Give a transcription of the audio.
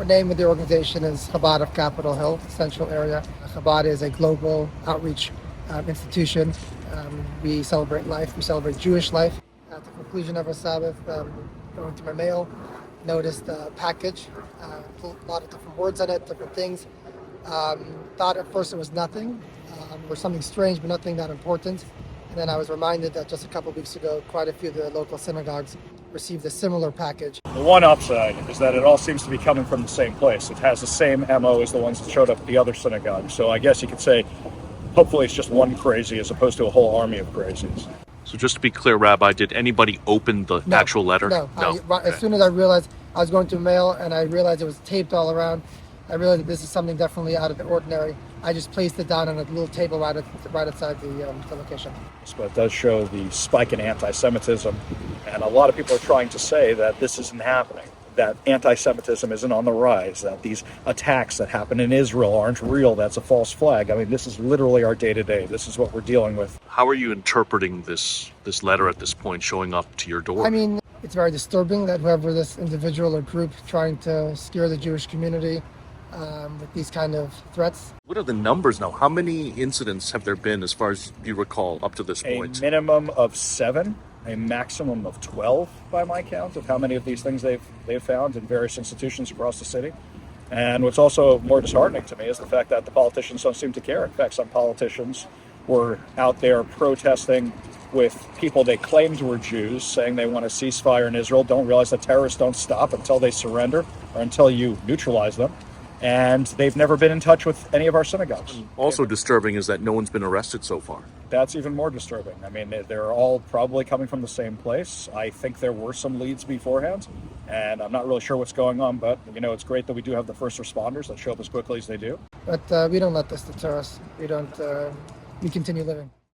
name of the organization is Chabad of Capitol Hill, Central Area. Chabad is a global outreach institution. We celebrate life. We celebrate Jewish life. At the conclusion of our Sabbath, going through my mail, noticed a package, a lot of different words on it, different things. Thought at first it was nothing, or something strange, but nothing that important. And then I was reminded that just a couple of weeks ago, quite a few of the local synagogues received a similar package. The one upside is that it all seems to be coming from the same place. It has the same MO as the ones that showed up at the other synagogues. So I guess you could say, hopefully it's just one crazy as opposed to a whole army of crazies. So just to be clear, Rabbi, did anybody open the actual letter? No. Okay. As soon as I realized I was going through mail and I realized it was taped all around, I realized that this is something definitely out of the ordinary. I just placed it down on a little table right outside the location. But it does show the spike in anti-Semitism. And a lot of people are trying to say that this isn't happening, that anti-Semitism isn't on the rise, that these attacks that happen in Israel aren't real, that's a false flag. I mean, this is literally our day-to-day. This is what we're dealing with. How are you interpreting this letter at this point showing up to your door? I mean, it's very disturbing that whoever this individual or group trying to scare the Jewish community with these kind of threats. What are the numbers now? How many incidents have there been, as far as you recall, up to this point? A minimum of 7, a maximum of 12 by my count of how many of these things they've found in various institutions across the city. And what's also more disheartening to me is the fact that the politicians don't seem to care. In fact, some politicians were out there protesting with people they claimed were Jews, saying they want a ceasefire in Israel, don't realize that terrorists don't stop until they surrender or until you neutralize them. And they've never been in touch with any of our synagogues. Also disturbing is that no one's been arrested so far. That's even more disturbing. I mean, they're all probably coming from the same place. I think there were some leads beforehand, and I'm not really sure what's going on, but, it's great that we do have the first responders that show up as quickly as they do. But we don't let this deter us. We continue living.